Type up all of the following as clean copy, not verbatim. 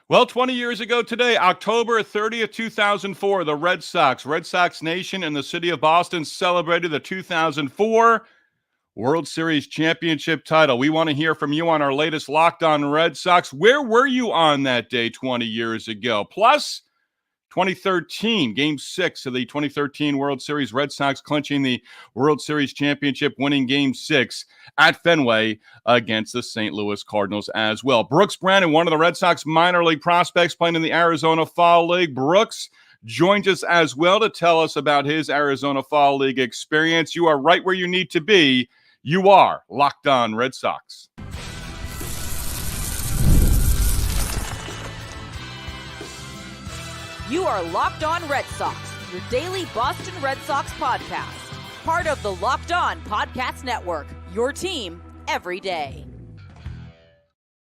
Well, 20 years ago today, October 30th, 2004, the Red Sox Nation in the city of Boston celebrated the 2004 World Series championship title. We want to hear from you on our latest Locked On Red Sox. Where were you on that day 20 years ago? Plus, 2013, Game 6 of the 2013 World Series, Red Sox clinching the World Series championship, winning Game 6 at Fenway against the St. Louis Cardinals as well. Brooks Brannon, one of the Red Sox minor league prospects playing in the Arizona Fall League. Brooks joins us as well to tell us about his Arizona Fall League experience. You are right where you need to be. You are Locked On Red Sox. You are Locked On Red Sox, your daily Boston Red Sox podcast. Part of the Locked On Podcast Network, your team every day.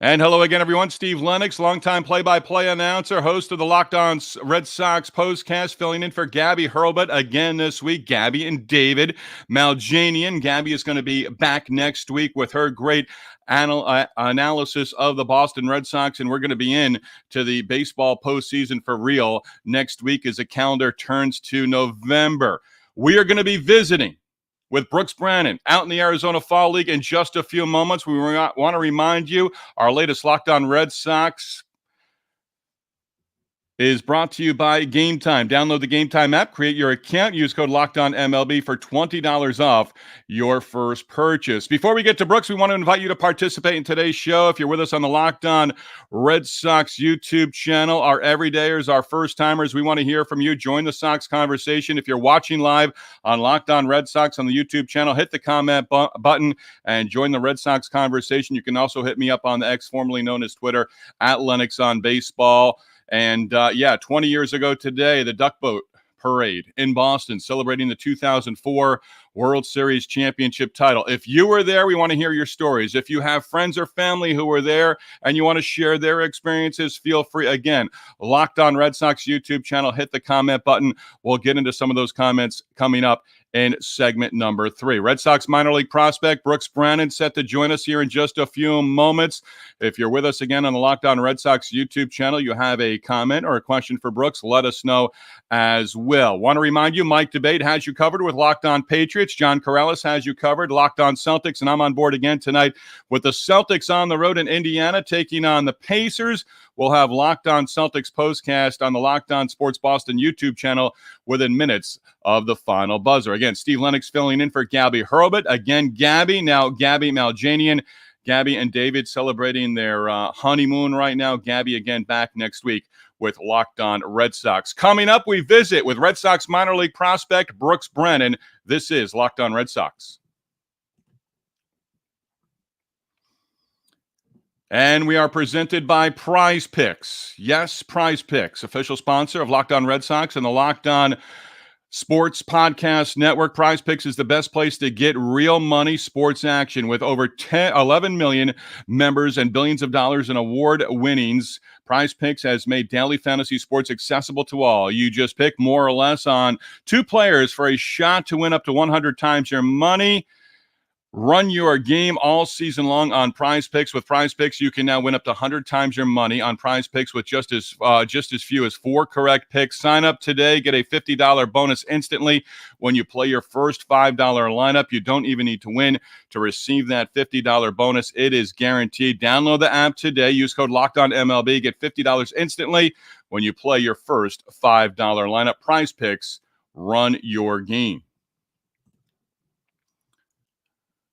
And hello again, everyone. Steve Lennox, longtime play-by-play announcer, host of the Locked On Red Sox Postcast, filling in for Gabby Hurlbut again this week. Gabby and David Maljanian. Gabby is going to be back next week with her great analysis of the Boston Red Sox, and we're going to be in to the baseball postseason for real next week as the calendar turns to November. We are going to be visiting with Brooks Brannon out in the Arizona Fall League in just a few moments. We want to remind you our latest Locked On Red Sox is brought to you by Game Time. Download the Game Time app, create your account, use code LOCKEDONMLB for $20 off your first purchase. Before we get to Brooks, we want to invite you to participate in today's show. If you're with us on the Locked On Red Sox YouTube channel, our everydayers, our first-timers, we want to hear from you. Join the Sox conversation. If you're watching live on Locked On Red Sox on the YouTube channel, hit the comment button and join the Red Sox conversation. You can also hit me up on the X, formerly known as Twitter, at Lennox on Baseball. And 20 years ago today, the Duck Boat Parade in Boston celebrating the 2004 World Series championship title. If you were there, we want to hear your stories. If you have friends or family who were there and you want to share their experiences, feel free. Again, Locked On Red Sox YouTube channel, hit the comment button. We'll get into some of those comments coming up in segment number 3. Red Sox minor league prospect Brooks Brannon set to join us here in just a few moments. If you're with us again on the Locked On Red Sox YouTube channel, you have a comment or a question for Brooks, let us know as well. Want to remind you, Mike Debate has you covered with Locked On Patriots. John Corrales has you covered, Locked On Celtics, and I'm on board again tonight with the Celtics on the road in Indiana taking on the Pacers. We'll have Locked On Celtics postcast on the Locked On Sports Boston YouTube channel within minutes of the final buzzer. Again, Steve Lennox filling in for Gabby Hurlbut. Again, Gabby, now Gabby Maljanian. Gabby and David celebrating their honeymoon right now. Gabby again back next week with Locked On Red Sox. Coming up, we visit with Red Sox minor league prospect Brooks Brannon. This is Locked On Red Sox. And we are presented by Prize Picks. Yes, Prize Picks, official sponsor of Locked On Red Sox and the Locked On Sports Podcast Network. Prize Picks is the best place to get real money sports action with over 11 million members and billions of dollars in award winnings. Prize Picks has made daily fantasy sports accessible to all. You just pick more or less on 2 players for a shot to win up to 100 times your money. Run your game all season long on Prize Picks. With Prize Picks, you can now win up to 100 times your money on Prize Picks with just as few as 4 correct picks. Sign up today. Get a $50 bonus instantly when you play your first $5 lineup. You don't even need to win to receive that $50 bonus. It is guaranteed. Download the app today. Use code LOCKEDONMLB. Get $50 instantly when you play your first $5 lineup. Prize Picks. Run your game.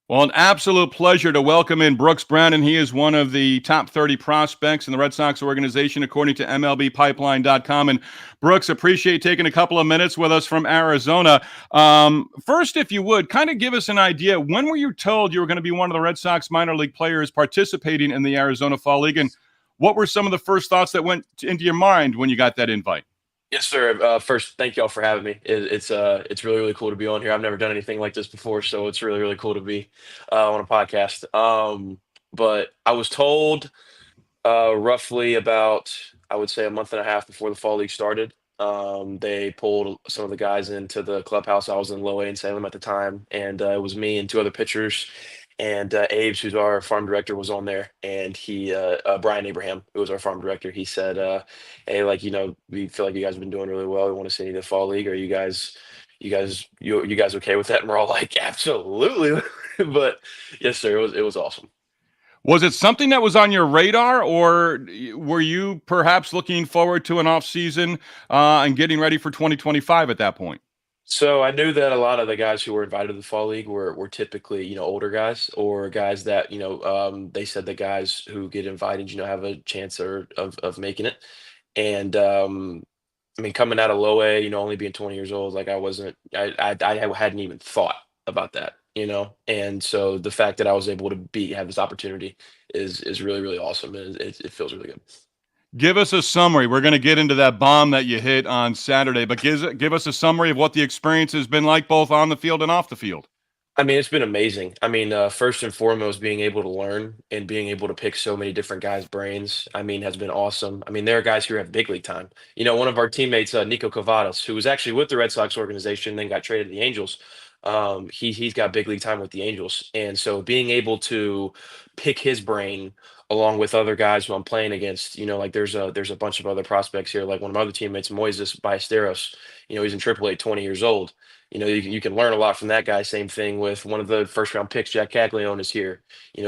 Well, an absolute pleasure to welcome in Brooks Brannon. He is one of the top 30 prospects in the Red Sox organization, according to MLBpipeline.com. And Brooks, appreciate taking a couple of minutes with us from Arizona. First, if you would, kind of give us an idea, when were you told you were going to be one of the Red Sox minor league players participating in the Arizona Fall League? And what were some of the first thoughts that went into your mind when you got that invite? Yes, sir. First, thank y'all for having me. It's really, really cool to be on here. I've never done anything like this before, so it's really, really cool to be on a podcast. But I was told roughly about, I would say, a month and a half before the fall league started. They pulled some of the guys into the clubhouse. I was in Low A in Salem at the time, and it was me and 2 other pitchers and Abe's, who's our farm director, was on there, and he Brian Abraham, who was our farm director, he said, "Hey, like, we feel like you guys have been doing really well. We want to send you to the fall league. Are you guys okay with that?" And we're all like, "Absolutely!" But yes, sir, it was awesome. Was it something that was on your radar, or were you perhaps looking forward to an off season and getting ready for 2025 at that point? So I knew that a lot of the guys who were invited to the fall league were typically, older guys, or guys that, they said the guys who get invited, have a chance of making it. And I mean, coming out of low A, only being 20 years old, like, I wasn't, I hadn't even thought about that, And so the fact that I was able to have this opportunity is really, really awesome, and it feels really good. Give us a summary. We're going to get into that bomb that you hit on Saturday, but give us a summary of what the experience has been like both on the field and off the field. I mean, it's been amazing. I mean, first and foremost, being able to learn and being able to pick so many different guys' brains, I mean, has been awesome. I mean, there are guys who have big league time. One of our teammates, Nico Cavadas, who was actually with the Red Sox organization, then got traded to the Angels. He's got big league time with the Angels, and so being able to pick his brain along with other guys who I'm playing against, like, there's a bunch of other prospects here, like one of my other teammates, Moises Ballesteros. He's in AAA, 20 years old. You can learn a lot from that guy. Same thing with one of the first round picks, Jack Caglione, is here.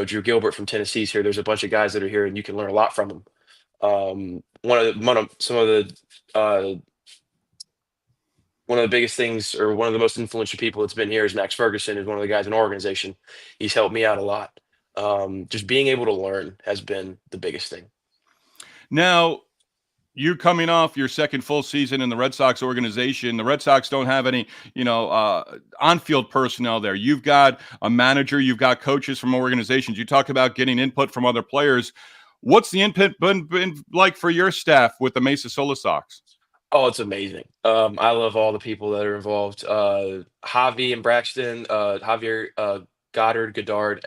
Drew Gilbert from Tennessee's here. There's a bunch of guys that are here, and you can learn a lot from them. Uh, one of the biggest things, or one of the most influential people that's been here, is Max Ferguson, is one of the guys in our organization. He's helped me out a lot. Just being able to learn has been the biggest thing. Now, you coming off your second full season in the Red Sox organization. The Red Sox don't have any, on-field personnel there. You've got a manager, you've got coaches from organizations. You talk about getting input from other players. What's the input been like for your staff with the Mesa Solar Sox? Oh, it's amazing. I love all the people that are involved. Javi and Braxton, Javier Goddard.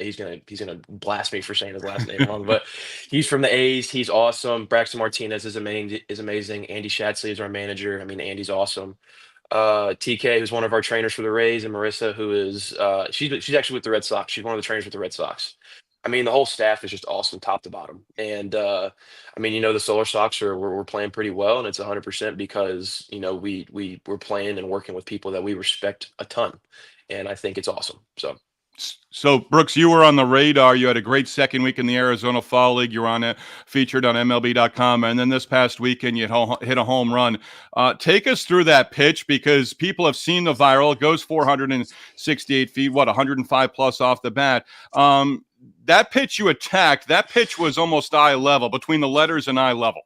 He's gonna blast me for saying his last name wrong, but he's from the A's. He's awesome. Braxton Martinez is amazing. Andy Shatsley is our manager. I mean, Andy's awesome. TK, who's one of our trainers for the Rays, and Marissa, who is she's actually with the Red Sox. She's one of the trainers with the Red Sox. I mean, the whole staff is just awesome, top to bottom. And I mean, the Solar Sox we're playing pretty well, and it's 100% because we're playing and working with people that we respect a ton, and I think it's awesome. So, Brooks, you were on the radar. You had a great second week in the Arizona Fall League. You were on it, featured on MLB.com. And then this past weekend, you hit a home run. Take us through that pitch, because people have seen the viral. It goes 468 feet, 105 plus off the bat. That pitch you attacked, that pitch was almost eye level, between the letters and eye level.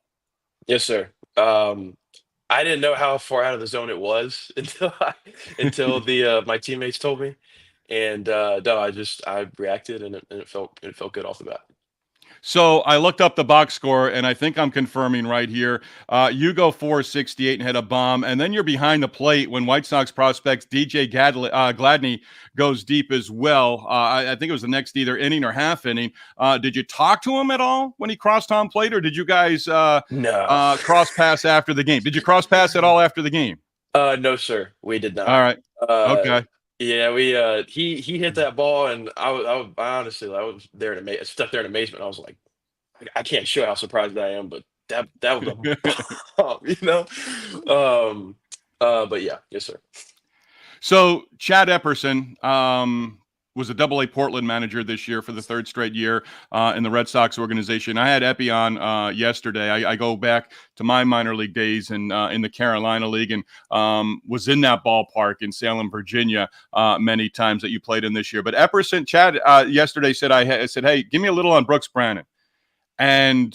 Yes, sir. I didn't know how far out of the zone it was until the my teammates told me. And no, I reacted, and it felt good off the bat. So I looked up the box score, and I think I'm confirming right here. You go 468 and hit a bomb, and then you're behind the plate when White Sox prospects DJ Gladney goes deep as well. I think it was the next either inning or half inning. Did you talk to him at all when he crossed home plate, or did you guys No. cross pass after the game? Did you cross pass at all after the game? No, sir, we did not. All right. Uh, Okay. yeah, we he hit that ball, and I honestly, I was there in stuck there in amazement. I was like, I can't show how surprised I am, but that was a bomb, But yeah, yes, sir. So Chad Epperson was a Double A Portland manager this year for the third straight year in the Red Sox organization. I had Epi on yesterday. I go back to my minor league days in the Carolina League, and was in that ballpark in Salem, Virginia, many times that you played in this year. But Epperson, Chad yesterday said, I said, hey, give me a little on Brooks Brannon. And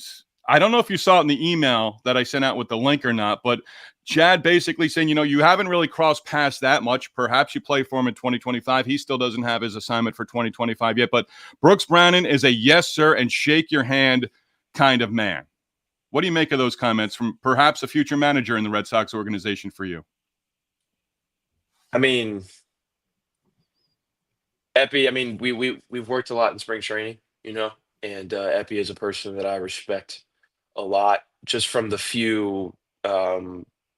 I don't know if you saw it in the email that I sent out with the link or not, but Chad basically saying, you haven't really crossed paths that much. Perhaps you play for him in 2025. He still doesn't have his assignment for 2025 yet. But Brooks Brannon is a yes, sir, and shake your hand kind of man. What do you make of those comments from perhaps a future manager in the Red Sox organization for you? I mean, Epi, I mean, we've worked a lot in spring training, and Epi is a person that I respect a lot, just from the few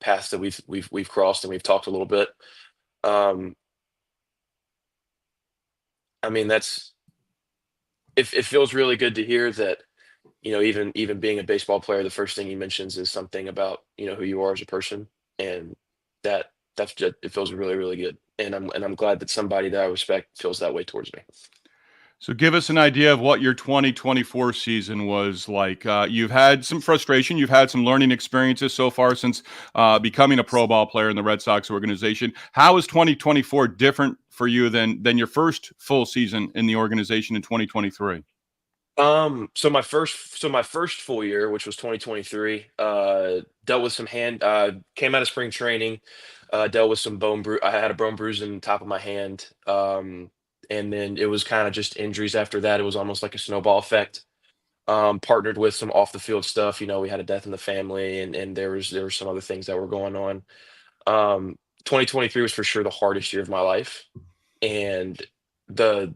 paths that we've crossed, and we've talked a little bit. I mean, it feels really good to hear that, even being a baseball player, the first thing he mentions is something about, who you are as a person. And that's just, it feels really, really good. And I'm glad that somebody that I respect feels that way towards me. So give us an idea of what your 2024 season was like. You've had some frustration. You've had some learning experiences so far since becoming a pro ball player in the Red Sox organization. How is 2024 different for you than your first full season in the organization in 2023? So my first full year, which was 2023, dealt with some came out of spring training, dealt with some I had a bone bruise in the top of my hand. And then it was kind of just injuries after that. It was almost like a snowball effect. Partnered with some off the field stuff. We had a death in the family, and there were some other things that were going on. 2023 was for sure the hardest year of my life, and the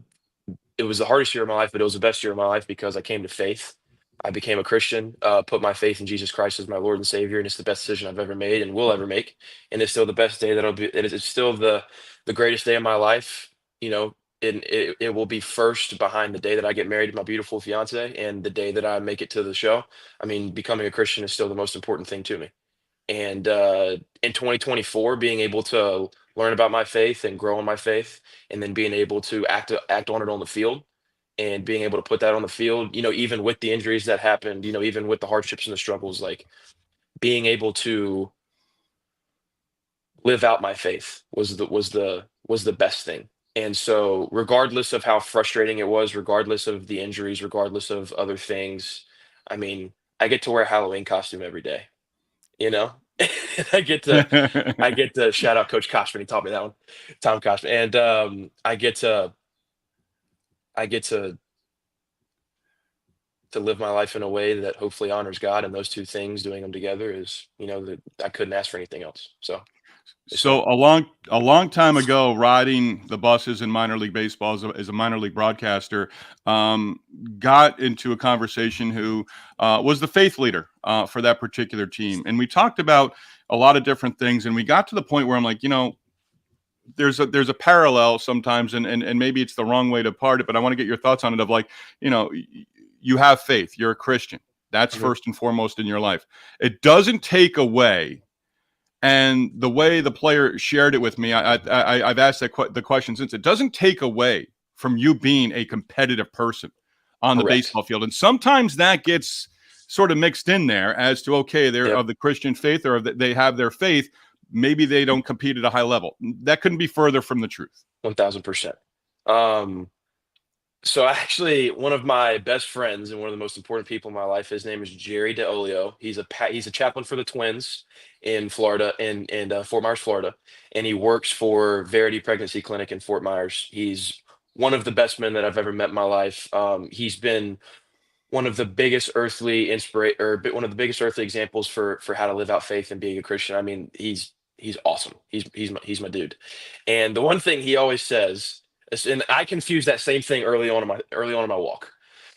it was the hardest year of my life, but it was the best year of my life because I came to faith. I became a Christian, put my faith in Jesus Christ as my Lord and Savior, and it's the best decision I've ever made and will ever make. And it's still the best day that'll be. It's still the greatest day of my life. And it will be first behind the day that I get married to my beautiful fiance and the day that I make it to the show. I mean, becoming a Christian is still the most important thing to me. And in 2024, being able to learn about my faith and grow in my faith, and then being able to act on it on the field, and being able to put that on the field, even with the injuries that happened, even with the hardships and the struggles, like being able to live out my faith was the best thing. And so, regardless of how frustrating it was, regardless of the injuries, regardless of other things, I mean, I get to wear a Halloween costume every day, you know? I get to shout out Coach Koshman. He taught me that one, Tom Koshman. And I get to live my life in a way that hopefully honors God, and those two things, doing them together, is, that I couldn't ask for anything else. So So a long time ago, riding the buses in minor league baseball as a minor league broadcaster, got into a conversation who was the faith leader for that particular team, and we talked about a lot of different things, and we got to the point where I'm like, there's a parallel sometimes, and maybe it's the wrong way to part it, but I want to get your thoughts on it. Of like, you have faith, you're a Christian. That's first and foremost in your life. It doesn't take away. And the way the player shared it with me, I've asked the question since. It doesn't take away from you being a competitive person on the baseball field. And sometimes that gets sort of mixed in there as to, okay, they're of the Christian faith, or they have their faith. Maybe they don't compete at a high level. That couldn't be further from the truth. 1000%. So actually, one of my best friends and one of the most important people in my life, his name is Jerry DeOlio. He's a chaplain for the Twins in Florida, in Fort Myers, Florida, and he works for Verity Pregnancy Clinic in Fort Myers. He's one of the best men that I've ever met in my life. He's been one of the biggest one of the biggest earthly examples for how to live out faith and being a Christian. I mean, he's awesome. He's my dude. And the one thing he always says, and I confused that same thing early on in my walk,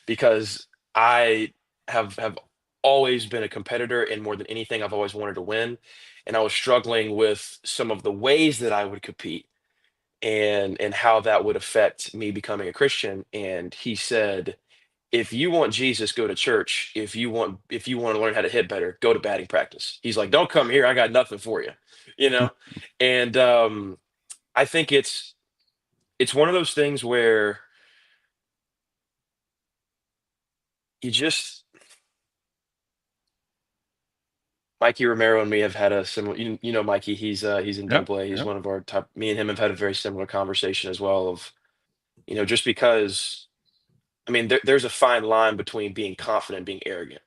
because I have always been a competitor, and more than anything, I've always wanted to win. And I was struggling with some of the ways that I would compete, and how that would affect me becoming a Christian. And he said, if you want Jesus, go to church. If you want to learn how to hit better, go to batting practice. He's like, don't come here, I got nothing for you, you know? And I think it's one of those things where you just Mikey Romero and me have had a similar, Mikey, he's in Yep, double A. He's yep. one of our top. Me and him have had a very similar conversation as well of, just because, I mean, there's a fine line between being confident and being arrogant.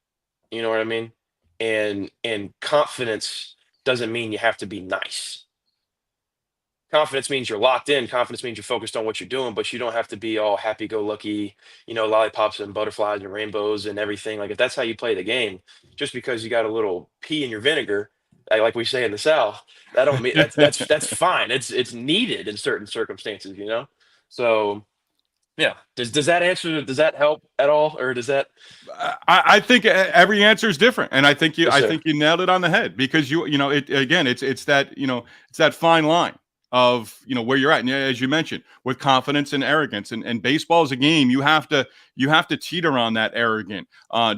You know what I mean? And confidence doesn't mean you have to be nice. Confidence means you're locked in. Confidence means you're focused on what you're doing, but you don't have to be all happy-go-lucky, lollipops and butterflies and rainbows and everything. Like, if that's how you play the game, just because you got a little pea in your vinegar, like we say in the South, that don't mean that's fine. It's needed in certain circumstances. So yeah, does that answer? Does that help at all, or does that? I think every answer is different, and I think you Yes, sir. nailed it on the head, because it's that it's that fine line. of where you're at. And as you mentioned, with confidence and arrogance, and baseball is a game. You have to teeter on that arrogant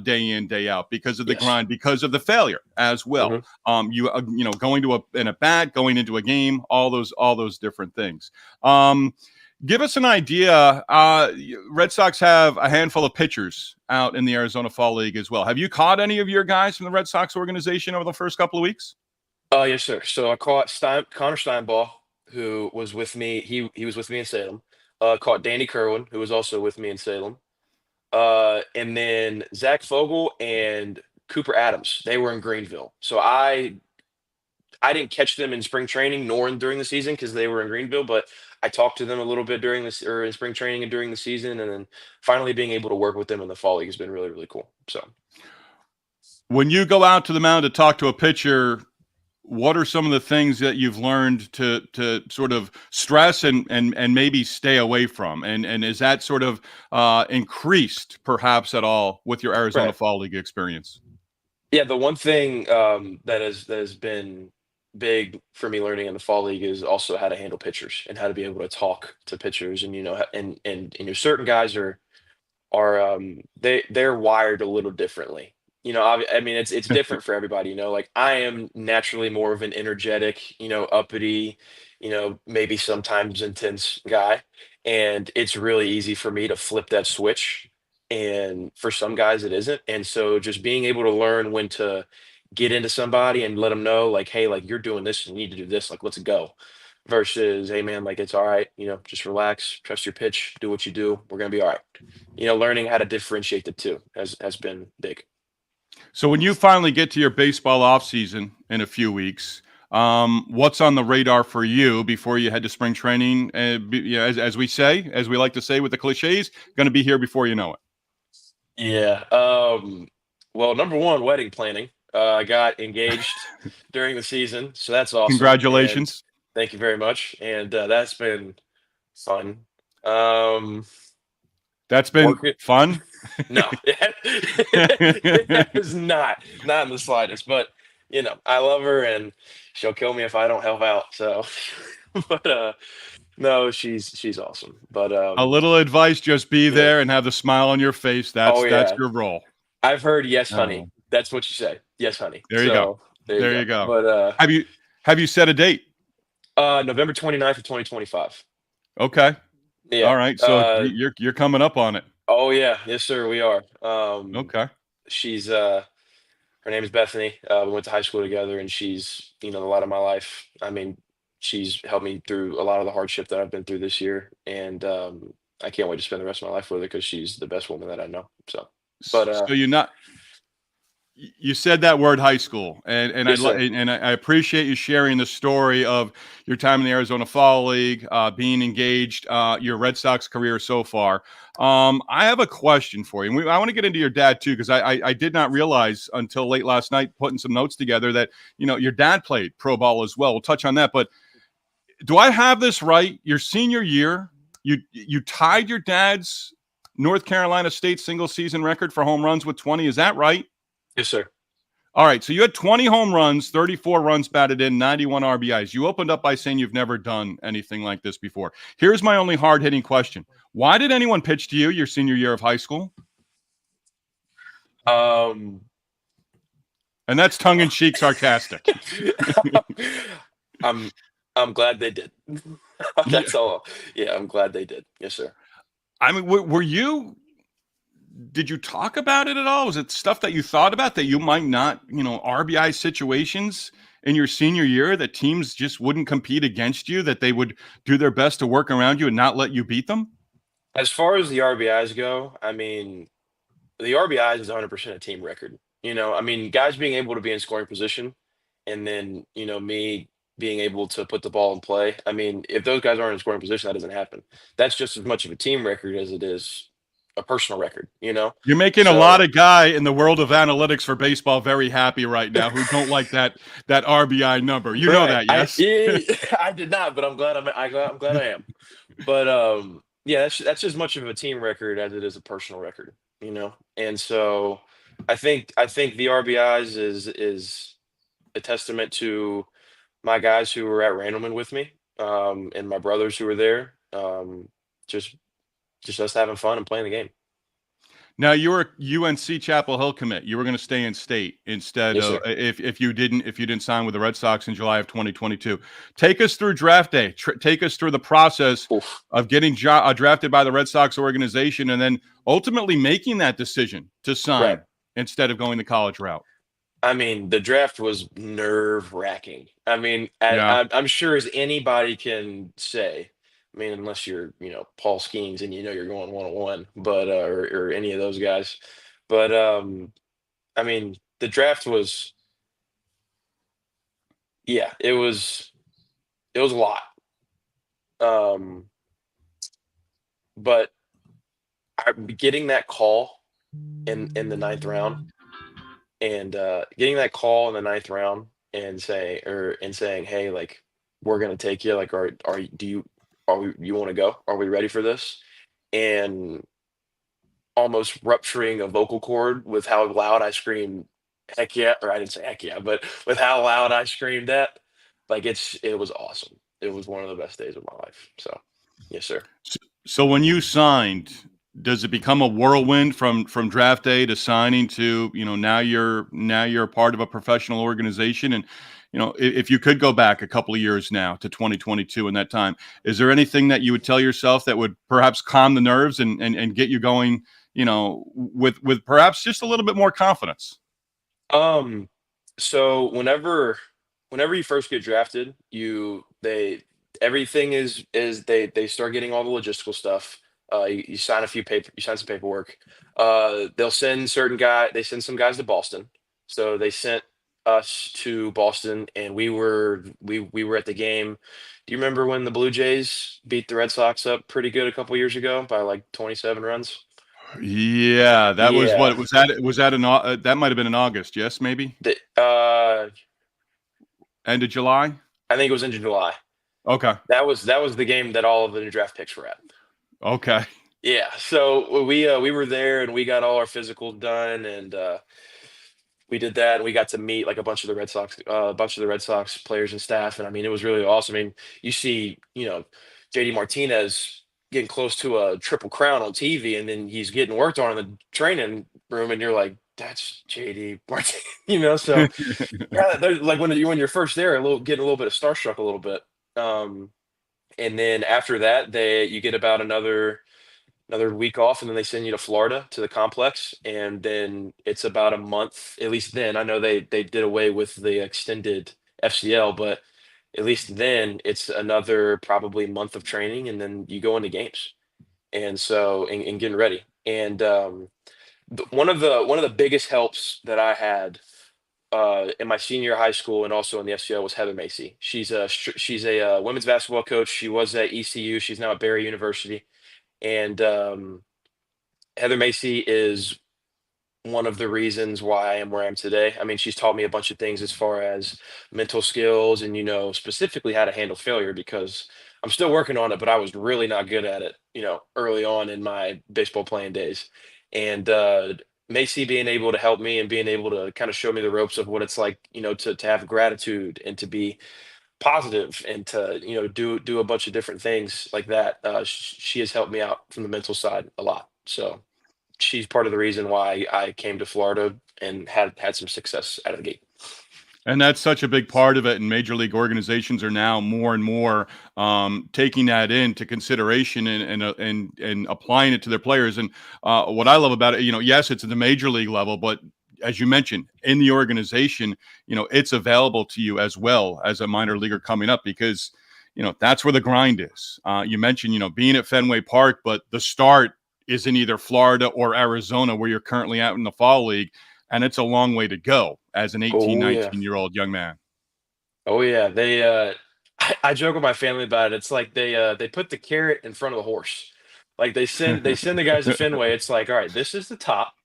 day in, day out, because of the grind, because of the failure as well. Going to in a bat, going into a game, all those different things. Give us an idea. Red Sox have a handful of pitchers out in the Arizona Fall League as well. Have you caught any of your guys from the Red Sox organization over the first couple of weeks? Yes, sir. So I caught Connor Steinball, who was with me. He was with me in Salem. Caught Danny Kerwin, who was also with me in Salem. And then Zach Fogel and Cooper Adams. They were in Greenville. So I didn't catch them in spring training nor during the season because they were in Greenville, but I talked to them a little bit during this or in spring training and during the season, and then finally being able to work with them in the fall league has been really, really cool. So when you go out to the mound to talk to a pitcher, what are some of the things that you've learned to sort of stress and maybe stay away from? And is that sort of increased perhaps at all with your Arizona Fall League experience? Yeah, the one thing that has been big for me learning in the fall league is also how to handle pitchers and how to be able to talk to pitchers. And certain guys they're wired a little differently. I mean, it's different for everybody. Like I am naturally more of an energetic, uppity, maybe sometimes intense guy, and it's really easy for me to flip that switch. And for some guys, it isn't. And so, just being able to learn when to get into somebody and let them know, like, hey, like you're doing this, and you need to do this, like let's go. Versus, hey man, like it's all right, just relax, trust your pitch, do what you do, we're gonna be all right. Learning how to differentiate the two has been big. So when you finally get to your baseball off season in a few weeks, what's on the radar for you before you head to spring training? As we like to say with the cliches, going to be here before you know it. Yeah. Well, number one, wedding planning. I got engaged during the season, so that's awesome. Congratulations. And thank you very much. And that's been fun. That's been fun? No, it was not in the slightest. But I love her, and she'll kill me if I don't help out. So, but no, she's awesome. But a little advice: just be there and have the smile on your face. That's your role. I've heard yes, honey. That's what you say. Yes, honey. There you go. There you go. But have you set a date? November 29th of 2025. Okay. Yeah. All right. So you're coming up on it. Oh yeah. Yes, sir. We are. Okay. She's her name is Bethany. We went to high school together, and she's a lot of my life. I mean, she's helped me through a lot of the hardship that I've been through this year, and I can't wait to spend the rest of my life with her because she's the best woman that I know. So, but so you said that word high school, and yes, I appreciate you sharing the story of your time in the Arizona Fall League, being engaged, your Red Sox career so far. I have a question for you. I want to get into your dad too, because I did not realize until late last night, putting some notes together, that your dad played pro ball as well. We'll touch on that, but do I have this right? Your senior year, you tied your dad's North Carolina State single season record for home runs with 20. Is that right? Yes, sir. All right. So you had 20 home runs, 34 runs batted in, 91 RBIs. You opened up by saying you've never done anything like this before. Here's my only hard-hitting question. Why did anyone pitch to you your senior year of high school? And that's tongue-in-cheek sarcastic. I'm glad they did. That's all. Yeah, I'm glad they did. Yes, sir. I mean, did you talk about it at all? Was it stuff that you thought about that you might not, RBI situations in your senior year that teams just wouldn't compete against you, that they would do their best to work around you and not let you beat them? As far as the RBIs go, I mean, the RBIs is 100% a team record. I mean, guys being able to be in scoring position, and then, me being able to put the ball in play. I mean, if those guys aren't in scoring position, that doesn't happen. That's just as much of a team record as it is a personal record, You're making a lot of guy in the world of analytics for baseball very happy right now who don't like that RBI number. You know that, yes? I did not, but I'm glad I am. But yeah, that's as much of a team record as it is a personal record, And so I think the RBIs is a testament to my guys who were at Randleman with me, and my brothers who were there. Just us having fun and playing the game. Now you were UNC Chapel Hill commit. You were going to stay in state instead Yes, of sir. if you didn't sign with the Red Sox in July of 2022. Take us through draft day. Take us through the process Oof. of getting drafted by the Red Sox organization and then ultimately making that decision to Right. sign instead of going the college route. I mean, the draft was nerve-wracking. I mean, Yeah. I'm sure as anybody can say. I mean, unless you're, Paul Skeens and you're going one-on-one, but or any of those guys. But I mean, the draft was, yeah, it was a lot. Um, but getting that call in the ninth round and getting that call in the ninth round and saying, hey, like we're gonna take you, like you want to go? Are we ready for this? And almost rupturing a vocal cord with how loud I screamed, heck yeah, or I didn't say heck yeah, but with how loud I screamed that, like it was awesome. It was one of the best days of my life. So, yes, sir. So when you signed, does it become a whirlwind from draft day to signing to, now you're a part of a professional organization? And if you could go back a couple of years now to 2022 in that time, is there anything that you would tell yourself that would perhaps calm the nerves and get you going, with perhaps just a little bit more confidence? Um, so whenever you first get drafted, everything is they start getting all the logistical stuff. You sign some paperwork. They send some guys to Boston. So they sent us to Boston, and we were at the game. Do you remember when the Blue Jays beat the Red Sox up pretty good a couple years ago by like 27 runs? Yeah, that was Yeah. what was that that might have been in August, yes, maybe The, end of July. I think it was in July. Okay, That was the game that all of the new draft picks were at. okay. Yeah, so we were there and we got all our physicals done and we did that and we got to meet like a bunch of the Red Sox players and staff, and I mean it was really awesome. I mean, you see, JD Martinez getting close to a triple crown on TV, and then he's getting worked on in the training room, and you're like, that's JD Martinez, So yeah, like when you're first there, getting a little bit of starstruck a little bit. Um, and then after that, you get about another week off, and then they send you to Florida to the complex, and then it's about a month. At least then, I know they did away with the extended FCL, but at least then it's another probably month of training, and then you go into games, and so and getting ready. And one of the biggest helps that I had in my senior year of high school and also in the FCO was Heather Macy. She's a women's basketball coach. She was at ECU. She's now at Barry University. And Heather Macy is one of the reasons why I am where I am today. I mean, she's taught me a bunch of things as far as mental skills and, specifically how to handle failure because I'm still working on it, but I was really not good at it, early on in my baseball playing days. And Macy being able to help me and being able to kind of show me the ropes of what it's like, to have gratitude and to be positive and to do a bunch of different things like that. She has helped me out from the mental side a lot. So she's part of the reason why I came to Florida and had some success out of the gate. And that's such a big part of it. And major league organizations are now more and more taking that into consideration and applying it to their players. And what I love about it, yes, it's at the major league level, but as you mentioned, in the organization, it's available to you as well as a minor leaguer coming up because, that's where the grind is. You mentioned, being at Fenway Park, but the start is in either Florida or Arizona, where you're currently at in the fall league. And it's a long way to go as an 18, Oh yeah. 19-year-old young man. Oh yeah. I joke with my family about it. It's like they put the carrot in front of the horse. Like they send the guys to Fenway. It's like, all right, this is the top.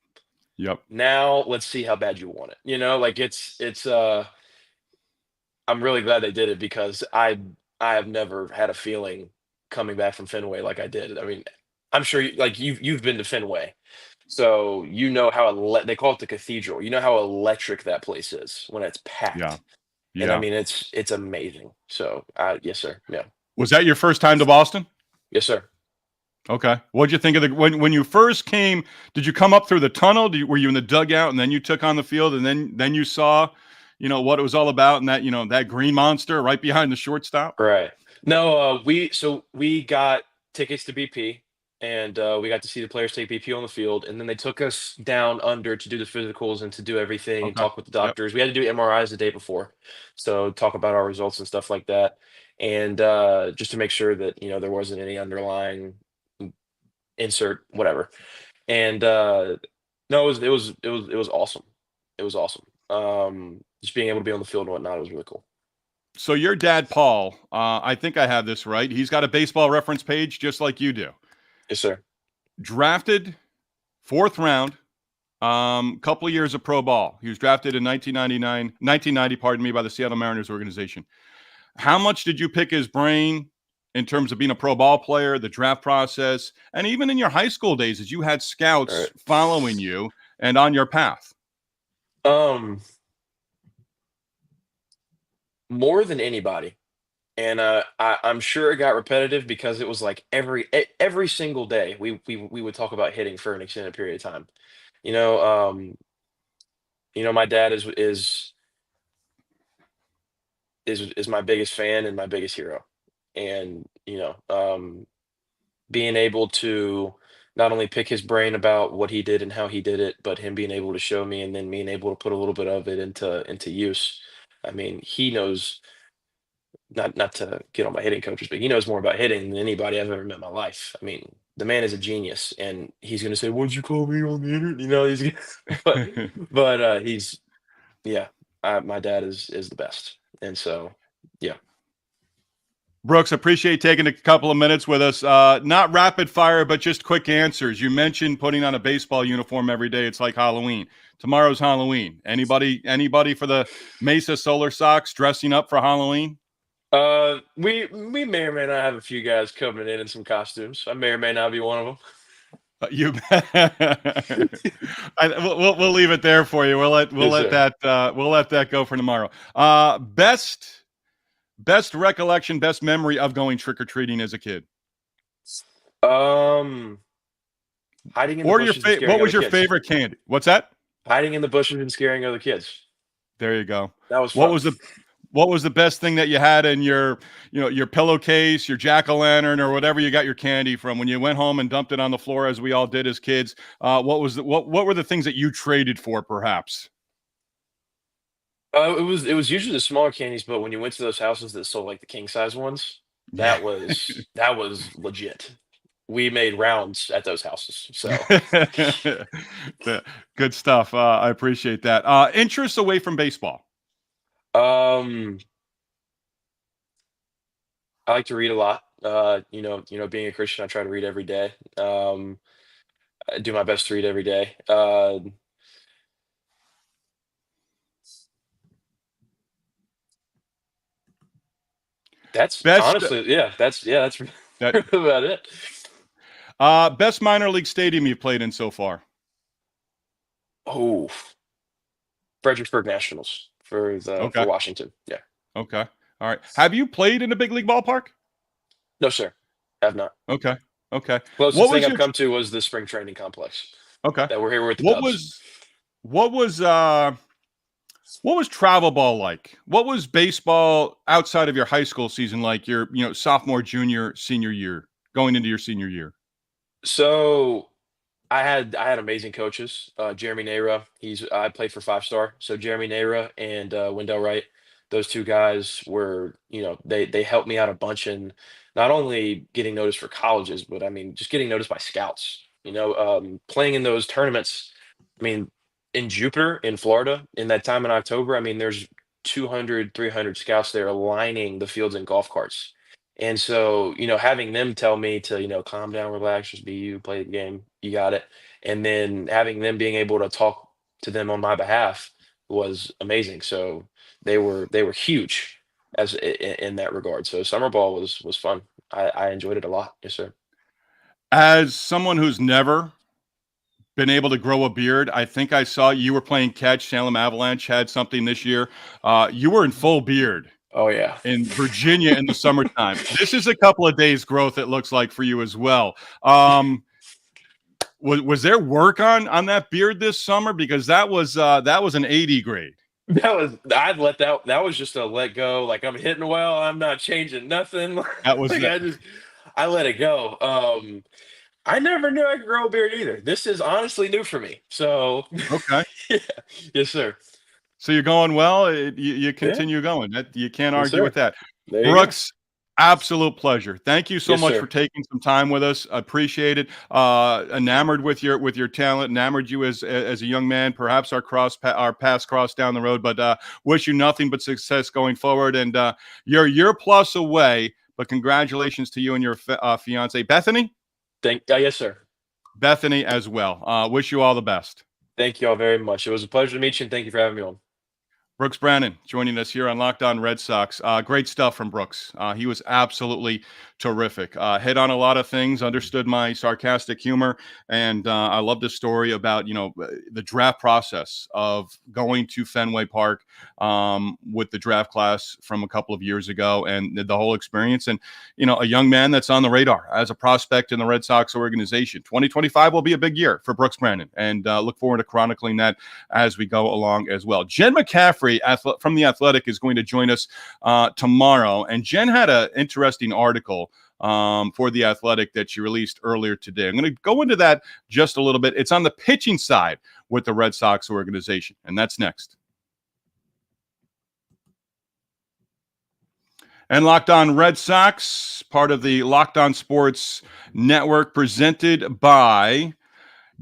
Yep. Now let's see how bad you want it. Like it's I'm really glad they did it because I have never had a feeling coming back from Fenway like I did. I mean, I'm sure you've been to Fenway, so you know how they call it the cathedral. You know how electric that place is when it's Yeah. packed, and I Yeah. mean it's amazing. So yes, sir. Yeah. Was that your first time to Boston? Yes, sir. Okay. What'd you think of when you first came? Did you come up through the tunnel? Were you in the dugout and then you took on the field and then you saw, what it was all about and that green monster right behind the shortstop? Right. No, we got tickets to BP, and we got to see the players take BP on the field, and then they took us down under to do the physicals and to do everything and Okay. talk with the Yep. doctors. We had to do MRIs the day before, so talk about our results and stuff like that, and just to make sure that there wasn't any underlying insert whatever. And no, it was awesome. It was awesome. Just being able to be on the field and whatnot was really cool. So your dad, Paul, I think I have this right. He's got a baseball reference page just like you do. Yes, sir. Drafted 4th round, couple of years of pro ball. He was drafted in 1990, pardon me, by the Seattle Mariners organization. How much did you pick his brain in terms of being a pro ball player, the draft process, and even in your high school days as you had scouts Right. following you and on your path? More than anybody. And I'm sure it got repetitive because it was like every single day we would talk about hitting for an extended period of time. You know, um, my dad is my biggest fan and my biggest hero. And being able to not only pick his brain about what he did and how he did it, but him being able to show me and then being able to put a little bit of it into use. I mean, he knows not to get on my hitting coaches, but he knows more about hitting than anybody I've ever met in my life. I mean, the man is a genius, and he's gonna say, "What'd you call me on the internet?" But he's yeah. My dad is the best, and so yeah. Brooks, appreciate taking a couple of minutes with us. Not rapid fire, but just quick answers. You mentioned putting on a baseball uniform every day. It's like Halloween. Tomorrow's Halloween. Anybody for the Mesa Solar Sox dressing up for Halloween? We may or may not have a few guys coming in some costumes. I may or may not be one of them. You we'll leave it there for you. We'll let that go for tomorrow. Best recollection, best memory of going trick or treating as a kid. Hiding in the Or bushes and scaring what was other your kids. favorite candy? What's that? Hiding in the bushes and scaring other kids. There you go. That was fun. What was the best thing that you had in your pillowcase, your jack-o'-lantern, or whatever you got your candy from when you went home and dumped it on the floor as we all did as kids? What were the things that you traded for, perhaps? It was usually the smaller candies, but when you went to those houses that sold like the king size ones, that was legit. We made rounds at those houses. So Good stuff. I appreciate that. Interests away from baseball. I like to read a lot. Being a Christian, I try to read every day. I do my best to read every day. That's Best honestly, that's that about it. best minor league stadium you've played in so far. Oh, Fredericksburg Nationals for Okay. Washington. Yeah. Okay. All right. Have you played in a big league ballpark? No, sir. Have not. Okay. Okay. Closest What was thing I've your come to was the spring training complex okay? that we're here with the What Cubs. what was travel ball like? What was baseball outside of your high school season like? Your sophomore, junior, senior year, going into your senior year. So I had amazing coaches. Jeremy Nera, I played for 5 Star. So Jeremy Nera and Wendell Wright, those two guys were, they helped me out a bunch in not only getting noticed for colleges, but I mean just getting noticed by scouts. Playing in those tournaments. I mean, in Jupiter, in Florida, in that time in October, I mean, there's 200, 300 scouts there lining the fields in golf carts. And so, having them tell me to, calm down, relax, just be you, play the game, you got it. And then having them being able to talk to them on my behalf was amazing. So they were huge in that regard. So summer ball was fun. I enjoyed it a lot. Yes, sir. As someone who's never been able to grow a beard, I think I saw you were playing catch. Salem Avalanche had something this year. You were in full beard. Oh yeah. in Virginia in the summertime. This is a couple of days growth, it looks like, for you as well. Was there work on that beard this summer? Because that was an 80 grade. That was just a let go. Like, I'm hitting well. I'm not changing nothing. That was Like, I let it go. I never knew I could grow a beard either. This is honestly new for me. So okay. yeah. Yes, sir. So you're going well. You Yeah. continue going. You can't Yes, argue sir. with that. There you go. Brooks, absolute pleasure. Thank you so Yes, much sir. for taking some time with us. Appreciate it. Enamored with your talent. Enamored you as a young man. Perhaps our paths cross down the road, but wish you nothing but success going forward. And you're a year plus away. But congratulations to you and your fiance, Bethany. Yes, sir. Bethany as well. Wish you all the best. Thank you all very much. It was a pleasure to meet you, and thank you for having me on. Brooks Brannon joining us here on Locked On Red Sox. Great stuff from Brooks. He was absolutely terrific. Hit on a lot of things, understood my sarcastic humor, and I love the story about the draft process of going to Fenway Park with the draft class from a couple of years ago, and the whole experience. And a young man that's on the radar as a prospect in the Red Sox organization. 2025 will be a big year for Brooks Brannon, and look forward to chronicling that as we go along as well. Jen McCaffrey from The Athletic is going to join us tomorrow. And Jen had an interesting article for The Athletic that she released earlier today. I'm going to go into that just a little bit. It's on the pitching side with the Red Sox organization, and that's next. And Locked On Red Sox, part of the Locked On Sports Network, presented by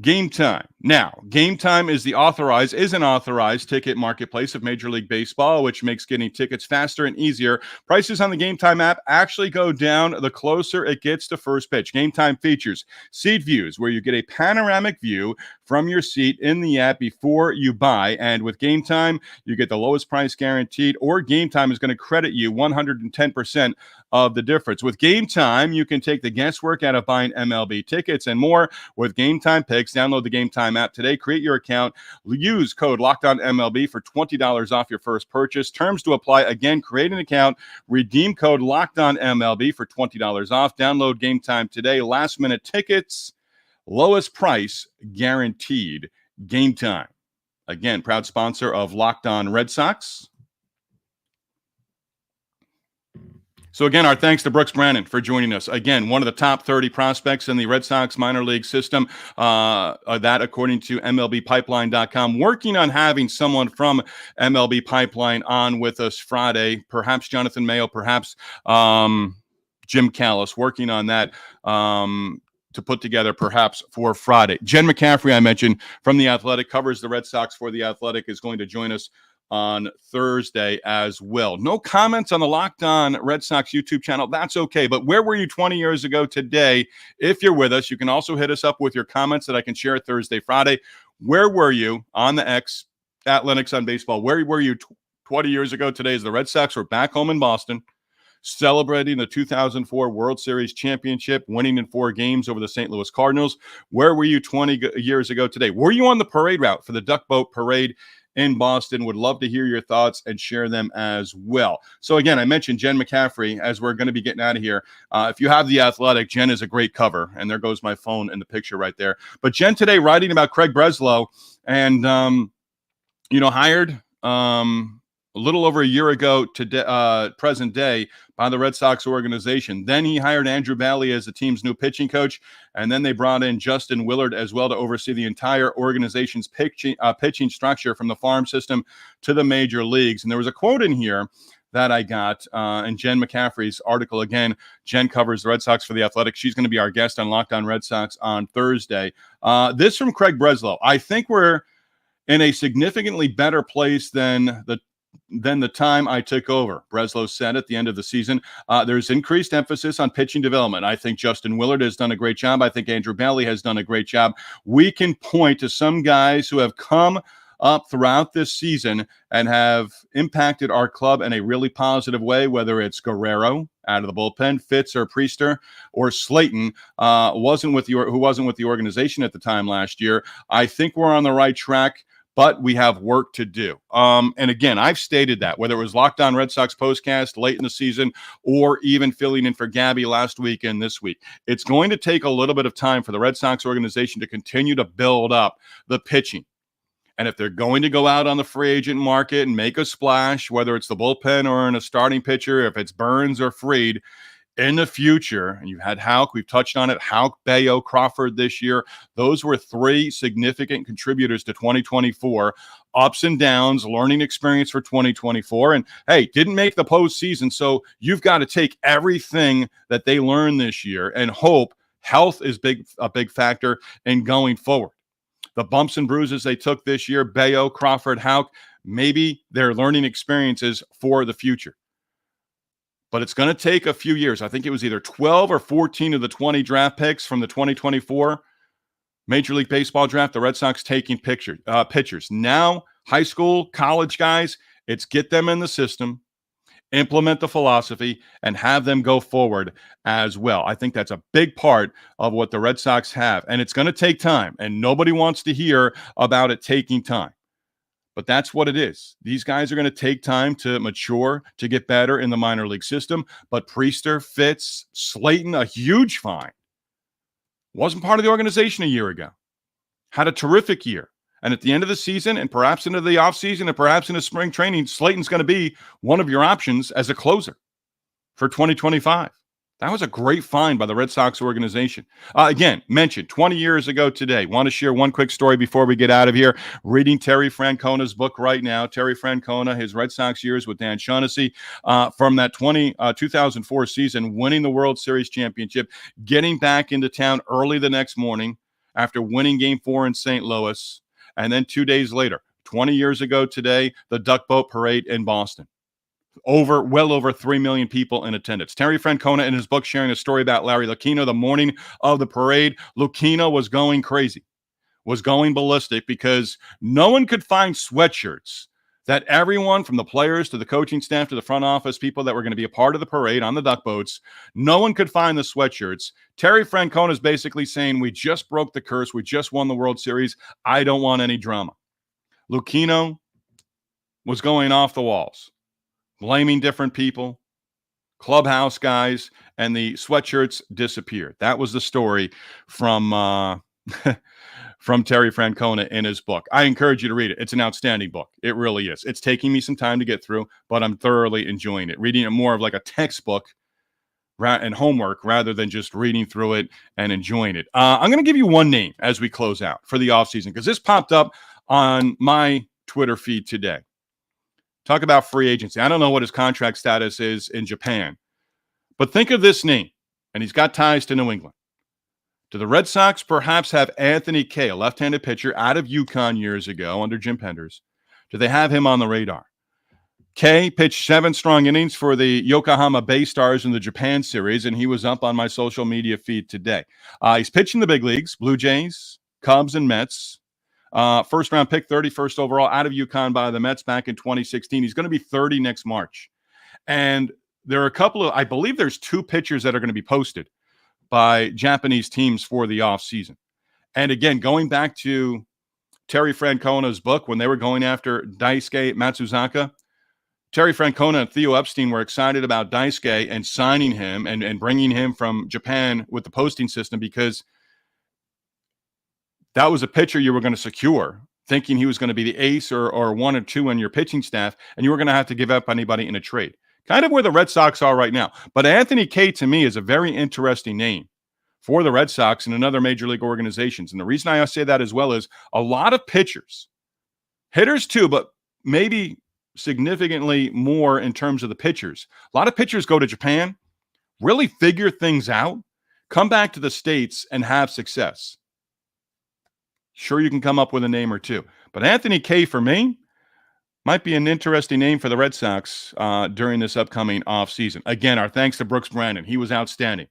Game Time. Now, Game Time is an authorized ticket marketplace of Major League Baseball, which makes getting tickets faster and easier. Prices on the Game Time app actually go down the closer it gets to first pitch. Game Time features seat views, where you get a panoramic view from your seat in the app before you buy. And with Game Time, you get the lowest price guaranteed, or Game Time is going to credit you 110% of the difference. With Game Time, you can take the guesswork out of buying MLB tickets and more with Game Time picks. Download the Game Time app today. Create your account. Use code LOCKEDONMLB for $20 off your first purchase. Terms to apply. Again, create an account. Redeem code LOCKEDONMLB for $20 off. Download Game Time today. Last minute tickets. Lowest price guaranteed. Game Time. Again, proud sponsor of Locked On Red Sox. So again, our thanks to Brooks Brannon for joining us. Again, one of the top 30 prospects in the Red Sox minor league system, that according to MLBpipeline.com. Working on having someone from MLB Pipeline on with us Friday, perhaps Jonathan Mayo, perhaps Jim Callis, working on that to put together perhaps for Friday. Jen McCaffrey, I mentioned, from The Athletic, covers the Red Sox for The Athletic, is going to join us on Thursday as well. No comments on the Locked On Red Sox YouTube channel. That's okay. But where were you 20 years ago today? If you're with us, you can also hit us up with your comments that I can share Thursday, Friday. Where were you on the X at Lennox on Baseball? Where were you 20 years ago today as the Red Sox were back home in Boston, celebrating the 2004 World Series championship, winning in 4 games over the St. Louis Cardinals? Where were you 20 years ago today? Were you on the parade route for the Duck Boat Parade in Boston? Would love to hear your thoughts and share them as well. So again, I mentioned Jen McCaffrey as we're going to be getting out of here. If you have The Athletic, Jen is a great cover, and there goes my phone in the picture right there. But Jen today writing about Craig Breslow, and hired a little over a year ago to present day by the Red Sox organization. Then he hired Andrew Bally as the team's new pitching coach, and then they brought in Justin Willard as well to oversee the entire organization's pitching structure from the farm system to the major leagues. And there was a quote in here that I got in Jen McCaffrey's article. Again, Jen covers the Red Sox for The Athletic. She's going to be our guest on Locked On Red Sox on Thursday. This from Craig Breslow. I think we're in a significantly better place than the time I took over. Breslow said at the end of the season, there's increased emphasis on pitching development. I think Justin Willard has done a great job. I think Andrew Bally has done a great job. We can point to some guys who have come up throughout this season and have impacted our club in a really positive way, whether it's Guerrero out of the bullpen, Fitz or Priester, or Slayton, who wasn't with the organization at the time last year. I think we're on the right track. but we have work to do. And again, I've stated that, whether it was Locked On Red Sox Postcast late in the season or even filling in for Gabby last week and this week, it's going to take a little bit of time for the Red Sox organization to continue to build up the pitching. And if they're going to go out on the free agent market and make a splash, whether it's the bullpen or in a starting pitcher, if it's Burns or Fried, in the future, and you've had Houck, we've touched on it, Houck, Bayo, Crawford this year. Those were three significant contributors to 2024. Ups and downs, learning experience for 2024. And hey, didn't make the postseason, so you've got to take everything that they learned this year and hope health is a big factor in going forward. The bumps and bruises they took this year, Bayo, Crawford, Houck, maybe they're learning experiences for the future. But it's going to take a few years. I think it was either 12 or 14 of the 20 draft picks from the 2024 Major League Baseball draft, the Red Sox taking pitchers. Now, high school, college guys, it's get them in the system, implement the philosophy, and have them go forward as well. I think that's a big part of what the Red Sox have. And it's going to take time, and nobody wants to hear about it taking time. But that's what it is. These guys are going to take time to mature, to get better in the minor league system. But Priester, Fitz, Slayton, a huge find. Wasn't part of the organization a year ago. Had a terrific year. And at the end of the season, and perhaps into the offseason, and perhaps into spring training, Slayton's going to be one of your options as a closer for 2025. That was a great find by the Red Sox organization. Again, mentioned 20 years ago today. Want to share one quick story before we get out of here. Reading Terry Francona's book right now. Terry Francona, his Red Sox years with Dan Shaughnessy from that 2004 season, winning the World Series championship, getting back into town early the next morning after winning Game 4 in St. Louis. And then 2 days later, 20 years ago today, the Duck Boat Parade in Boston. Well over 3 million people in attendance. Terry Francona in his book sharing a story about Larry Lucchino the morning of the parade. Lucchino was going crazy, was going ballistic because no one could find sweatshirts that everyone from the players to the coaching staff to the front office, people that were going to be a part of the parade on the duck boats, no one could find the sweatshirts. Terry Francona is basically saying, we just broke the curse. We just won the World Series. I don't want any drama. Lucchino was going off the walls, blaming different people, clubhouse guys, and the sweatshirts disappeared. That was the story from from Terry Francona in his book. I encourage you to read it. It's an outstanding book. It really is. It's taking me some time to get through, but I'm thoroughly enjoying it. Reading it more of like a textbook and homework rather than just reading through it and enjoying it. I'm going to give you one name as we close out for the offseason because this popped up on my Twitter feed today. Talk about free agency. I don't know what his contract status is in Japan, but think of this name, and he's got ties to New England. Do the Red Sox perhaps have Anthony Kay, a left-handed pitcher out of UConn years ago under Jim Penders? Do they have him on the radar? Kay pitched 7 strong innings for the Yokohama Bay Stars in the Japan series, and he was up on my social media feed today. He's pitching the big leagues, Blue Jays, Cubs, and Mets. First-round pick, 31st overall, out of UConn by the Mets back in 2016. He's going to be 30 next March. And there are a couple of, I believe there's 2 pitchers that are going to be posted by Japanese teams for the offseason. And again, going back to Terry Francona's book, when they were going after Daisuke Matsuzaka, Terry Francona and Theo Epstein were excited about Daisuke and signing him and bringing him from Japan with the posting system because that was a pitcher you were going to secure, thinking he was going to be the ace or 1 or 2 on your pitching staff, and you were going to have to give up anybody in a trade. Kind of where the Red Sox are right now. But Anthony Kay, to me, is a very interesting name for the Red Sox and another major league organizations. And the reason I say that as well is a lot of pitchers, hitters too, but maybe significantly more in terms of the pitchers. A lot of pitchers go to Japan, really figure things out, come back to the States and have success. Sure, you can come up with a name or two. But Anthony Kay, for me, might be an interesting name for the Red Sox during this upcoming offseason. Again, our thanks to Brooks Brannon. He was outstanding.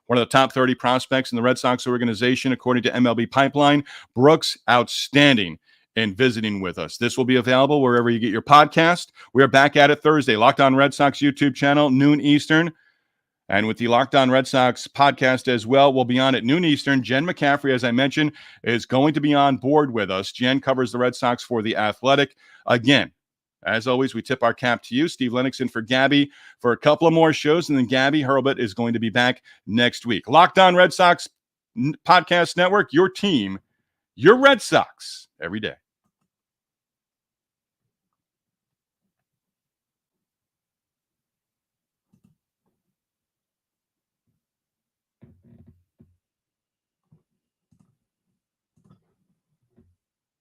One of the top 30 prospects in the Red Sox organization, according to MLB Pipeline. Brooks, outstanding in visiting with us. This will be available wherever you get your podcast. We are back at it Thursday. Locked On Red Sox YouTube channel, noon Eastern. And with the Locked On Red Sox podcast as well, we'll be on at noon Eastern. Jen McCaffrey, as I mentioned, is going to be on board with us. Jen covers the Red Sox for The Athletic. Again, as always, we tip our cap to you. Steve Lennox in for Gabby for a couple of more shows, and then Gabby Hurlbut is going to be back next week. Locked On Red Sox Podcast Network, your team, your Red Sox, every day.